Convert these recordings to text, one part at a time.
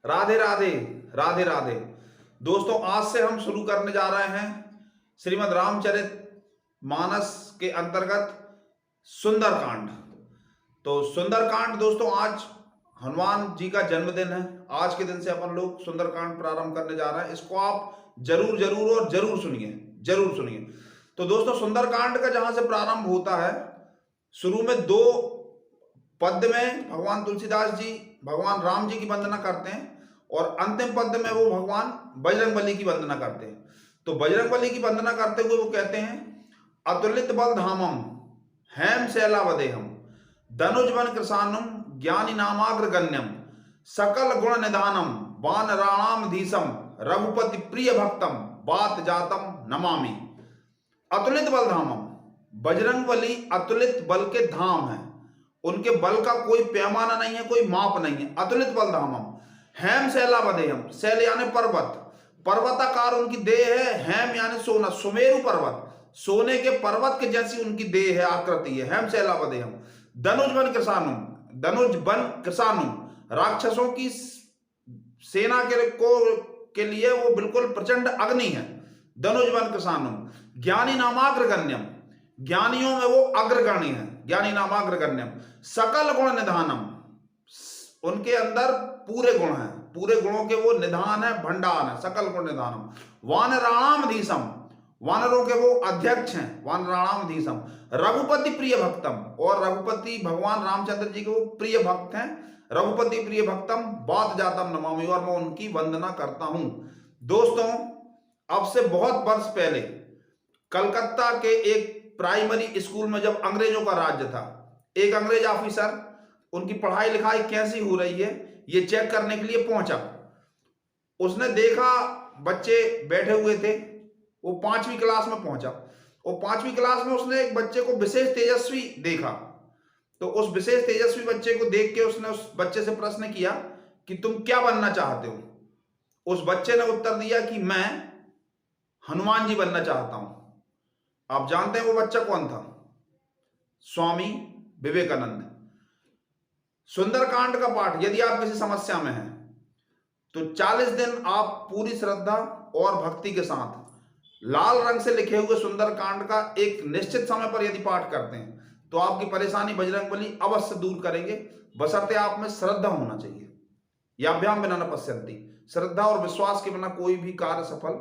राधे राधे। राधे राधे। दोस्तों, आज से हम शुरू करने जा रहे हैं श्रीमद् रामचरित मानस के अंतर्गत सुंदरकांड। तो सुंदरकांड दोस्तों, आज हनुमान जी का जन्मदिन है। आज के दिन से अपन लोग सुंदरकांड प्रारंभ करने जा रहे हैं। इसको आप जरूर जरूर और जरूर सुनिए, जरूर सुनिए। तो दोस्तों, सुंदरकांड का जहां से प्रारंभ होता है, शुरू में दो पद्य में भगवान तुलसीदास जी भगवान राम जी की वंदना करते हैं और अंतिम पद्य में वो भगवान बजरंगबली की वंदना करते हैं। तो बजरंगबली की वंदना करते हुए वो कहते हैं, अतुलित बल धामम हेम शैलावदेहम धनुज वन कृशानुम ज्ञानी नामाग्र गण्यम सकल गुण निधानम वानराणाम धीसम रघुपति प्रिय भक्तम बात जातम नमामि। अतुलित बल धामम, बजरंगबली अतुलित बल के धाम है। उनके बल का कोई पैमाना नहीं है, कोई माप नहीं है। अतुलित बल धामम हेम शैलावदेहम, शैल यानी पर्वत, पर्वताकार उनकी देह है। हेम यानी सोना, सुमेरु पर्वत, सोने के पर्वत के जैसी उनकी देह है, आकृति है। हेम शैलावदेहम धनुज वन कृशानुम, धनुज वन कृशानुम, राक्षसों की सेना के लिए वो बिल्कुल प्रचंड अग्नि है। धनुज वन कृशानुम ज्ञानी नामाग्र गण्यम, ज्ञानियों में वो अग्रगण्य है। ज्ञानी नामाग्र गण्यम सकल गुण निधानम, उनके अंदर पूरे गुण हैं, पूरे गुणों के वो निधान है, भंडार है। सकल गुण निधानम वानराणाम धीसम, वानरों के वो अध्यक्ष हैं। वानराणाम धीसम रघुपति प्रिय भक्तम, और रघुपति भगवान रामचंद्र जी के वो प्रिय भक्त हैं। रघुपति प्रिय भक्तम बात जातम नमामि, और मैं उनकी वंदना करता हूं। दोस्तों, अब से बहुत वर्ष पहले कलकत्ता के एक प्राइमरी स्कूल में जब अंग्रेजों का राज्य था, एक अंग्रेज ऑफिसर उनकी पढ़ाई लिखाई कैसी हो रही है ये चेक करने के लिए पहुंचा। उसने देखा बच्चे बैठे हुए थे। वो 5वीं क्लास में पहुंचा और 5वीं क्लास में उसने एक बच्चे को विशेष तेजस्वी देखा। तो उस विशेष तेजस्वी बच्चे को देख के उसने उस बच्चे से प्रश्न किया कि तुम क्या बनना चाहते हो। उस बच्चे ने उत्तर दिया कि मैं हनुमान जी बनना चाहता हूं। आप जानते हैं वो बच्चा कौन था? स्वामी विवेकानंद। सुंदरकांड का पाठ यदि आप किसी समस्या में हैं तो 40 दिन आप पूरी श्रद्धा और भक्ति के साथ लाल रंग से लिखे हुए सुंदरकांड का एक निश्चित समय पर यदि पाठ करते हैं तो आपकी परेशानी बजरंगबली अवश्य दूर करेंगे, बशर्ते आप में श्रद्धा होना चाहिए। याभ्याम बिना न पश्यन्ति, श्रद्धा और विश्वास के बिना कोई भी कार्य सफल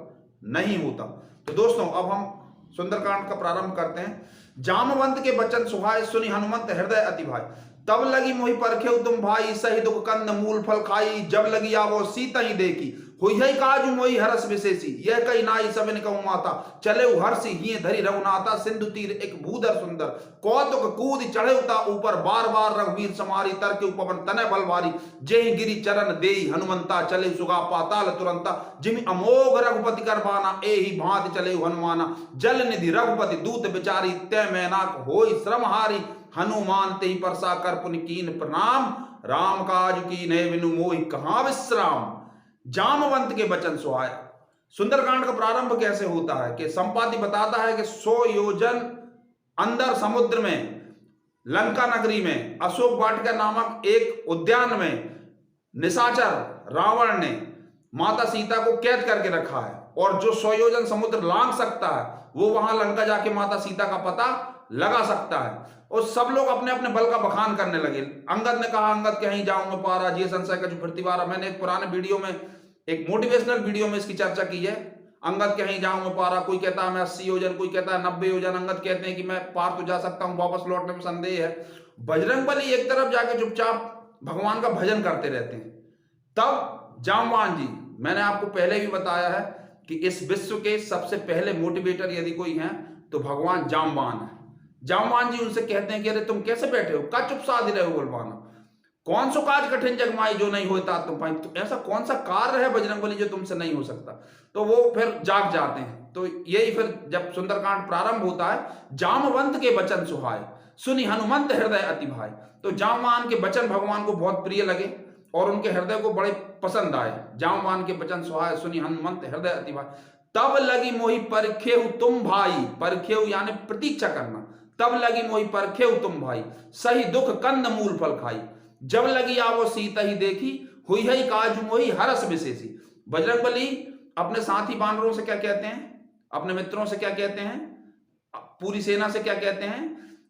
नहीं होता। तो दोस्तों, अब हम सुंदरकांड का प्रारंभ करते हैं। जामवंत के बचन सुहाय सुनि हनुमंत हृदय अति भाई, तब लगी मोहि परखेउ तुम भाई सही दुख कंद मूल फल खाई, जब लगी आवो सीता ही देखी हुई काजु मोहि हरस विशेषी, यह कही नाई सबिन कहूँ माता चले हर्षि हिये धरि रघुनाथा, सिंधु तीर एक भूधर सुंदर कौतुक कूद चढ़े उता ऊपर, बार बार रघुवीर समारी तरके उपवन तनय बलवारी, जेहि गिरि चरण देई हनुमंता चले सुगा पाताल तुरंता, जिमि अमोघ रघुपति करबाना एहि भांति चले हनुमाना, जल निधि रघुपति दूत बिचारी तय मैनाक होई श्रमहारी, हनुमान तेहि परसा कर पुनि कीन प्रणाम, राम काज की नय बिनु मोहि कहां विश्राम। जामवंत के बचन सुहाय। सुंदरकांड का प्रारंभ कैसे होता है कि संपाति बताता है कि 100 योजन अंदर समुद्र में लंका नगरी में अशोक वाटिका नामक एक उद्यान में निशाचर रावण ने माता सीता को कैद करके रखा है, और जो 100 योजन समुद्र लांघ सकता है वो वहां लंका जाके माता सीता का पता लगा सकता है। और सब लोग अपने अपने बल का बखान करने लगे। अंगद ने कहा, अंगद कहीं जाऊं मैं पारा, ये संशय का जो प्रतिवारा। मैंने एक पुराने वीडियो में, एक मोटिवेशनल वीडियो में इसकी चर्चा की है। अंगद कहीं जाऊं मैं पारा, कोई कहता है मैं 80 योजन, कोई कहता है 90 योजन। अंगद कहते हैं कि मैं पार तो जा सकता हूं, वापस लौटने में संदेह है। बजरंगबली एक तरफ जाके चुपचाप भगवान का भजन करते रहते हैं। तब जामवान जी, मैंने आपको पहले भी बताया है कि इस विश्व के सबसे पहले मोटिवेटर यदि कोई है तो भगवान जामवान है। जामवान जी उनसे कहते हैं कि अरे तुम कैसे बैठे हो, का चुप साध रहे हो बलवाना, कौन सो काज कठिन जगमाई जो नहीं होता तुम पाई, तो ऐसा कौन सा कार्य है बजरंगबली जो तुमसे नहीं हो सकता। तो वो फिर जाग जाते हैं। तो यही फिर जब सुंदरकांड प्रारंभ होता है, जामवंत के वचन सुहाय सुनि हनुमंत हृदय अति भाई। तो जामवान के वचन भगवान को बहुत प्रिय लगे और उनके हृदय को बड़े पसंद आए। जामवान के वचन सुहाय सुनि हनुमंत हृदय अति भाई, तब लगी मोहि परखेउ तुम भाई, परखेउ यानी प्रतीक्षा करना, तब लगी मोहि परखेउ तुम भाई सही दुख कंद मूल फल खाई, जब लगी आवो सीता ही देखी हुई है काज मोही हरस विशेषी। बजरंगबली अपने साथी बानरों से क्या कहते हैं, अपने मित्रों से क्या कहते हैं, पूरी सेना से क्या कहते हैं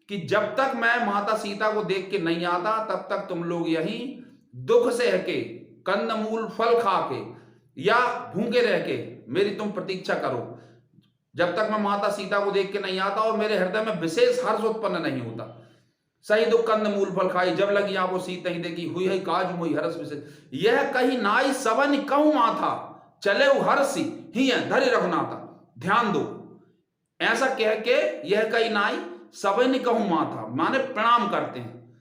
कि जब तक मैं माता सीता को देख के नहीं आता तब तक तुम लोग यही दुख से हके कंदमूल फल खा के या भूखे रह के मेरी तुम प्रतीक्षा करो, जब तक मैं माता सीता को देख के नहीं आता और मेरे हृदय में विशेष हर्ष उत्पन्न नहीं होता। सही दुख कंद मूल फल खाई, जब लगी आपको सीता ही देखी, हुई है काज मोही हरस विशेष। यह कही नाई सबन कहूं माथा, चले हर्षि ही धरि रघुनाथा। ध्यान दो, ऐसा कह के यह कही नाई सबन कहूं माथा माने प्रणाम करते हैं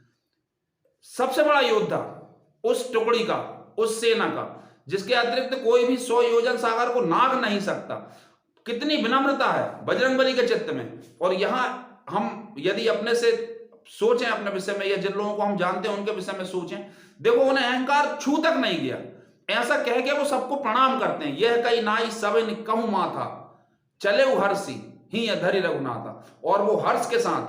सबसे बड़ा योद्धा उस टुकड़ी का, उस सेना का, जिसके अतिरिक्त कोई भी 100 योजन सागर को नाग नहीं सकता। कितनी विनम्रता है बजरंगबली के चित्त में। और यहां हम यदि अपने से सोचें अपने विषय में, या जिन लोगों को हम जानते हैं उनके विषय में सोचें, देखो उन्हें अहंकार छू तक नहीं गया। ऐसा कह के वो सबको प्रणाम करते हैं। यह कई नाई सबन कहूं माथा, चले हर्षि ही धरि रघुनाथा। और वो हर्ष के साथ,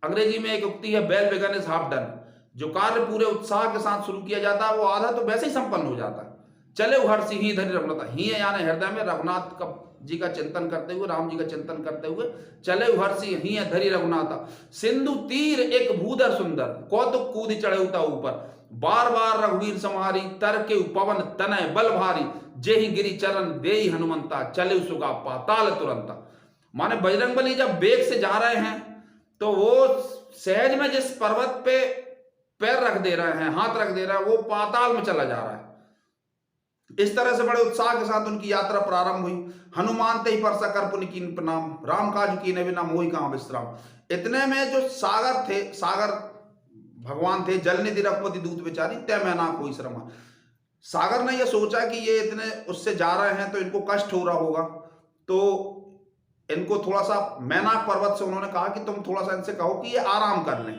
अंग्रेजी में एक उक्ति है well begun is half done, जो कार्य पूरे उत्साह के साथ शुरू किया जाता है वो आधा तो वैसे ही संपन्न हो जाता है। चले हर्षि ही धरि रघुनाथा, ही यानी हृदय में रघुनाथ का जी का चिंतन करते हुए, राम जी का चिंतन करते हुए, चले हर्षि ही धरि रघुनाथा। सिंधु तीर एक भूधर सुंदर, कौतुक कूद चढ़े उता ऊपर, बार बार रघुवीर समारी, तर के पवन तनय बल भारी, जेहि गिरि चरण देहि हनुमंता, चले सुगा पाताल तुरंता। माने बजरंगबली जब वेग से जा रहे हैं तो वो सहज में जिस पर्वत पे पैर रख दे रहे हैं, हाथ रख दे रहे हैं, वो पाताल में चला जा रहा है। इस तरह से बड़े उत्साह के साथ उनकी यात्रा प्रारंभ हुई। हनुमान ते ही परसा कर पुनि कीन प्रणाम, राम काज कीने बिना मोहि कहां विश्राम। इतने में जो सागर थे, सागर भगवान थे, जल निधि रघुपति दूत विचारी, तय मैं ना कोई श्रमा। सागर ने यह सोचा कि ये इतने उससे जा रहे हैं तो इनको कष्ट हो रहा होगा, तो इनको थोड़ा सा मैनाक पर्वत से उन्होंने कहा कि तुम थोड़ा सा इनसे कहो कि ये आराम कर लें।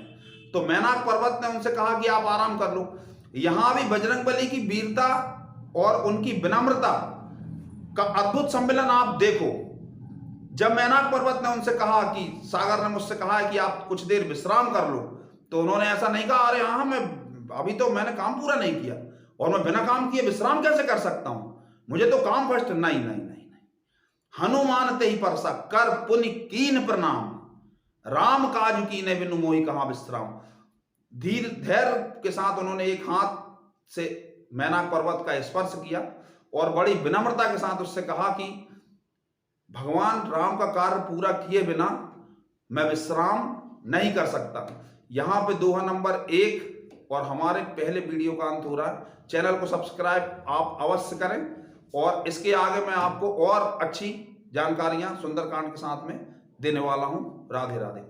तो मैनाक पर्वत ने उनसे कहा कि आप आराम कर लो। यहां भी बजरंगबली की वीरता और उनकी विनम्रता का अद्भुत सम्मेलन आप देखो। जब मैनाक पर्वत ने उनसे कहा कि सागर ने मुझसे कहा है कि आप कुछ देर विश्राम कर लो, तो उन्होंने ऐसा नहीं कहा अरे हाँ मैं अभी तो मैंने काम पूरा नहीं किया और मैं बिना काम किए विश्राम कैसे कर सकता हूं, मुझे तो काम फर्स्ट। नहीं नहीं नहीं नहीं, हनुमान ते ही परसा कर पुनि कीन प्रणाम, राम काज कीने बिनु मोहि कहां विश्राम। धीर धैर्य के साथ उन्होंने एक हाथ से मैनाक पर्वत का स्पर्श किया और बड़ी विनम्रता के साथ उससे कहा कि भगवान राम का कार्य पूरा किए बिना मैं विश्राम नहीं कर सकता। यहां पे दोहा नंबर 1 और हमारे पहले वीडियो का अंत हो रहा है। चैनल को सब्सक्राइब आप अवश्य करें और इसके आगे मैं आपको और अच्छी जानकारियां सुंदरकांड के साथ में देने वाला हूं। राधे राधे।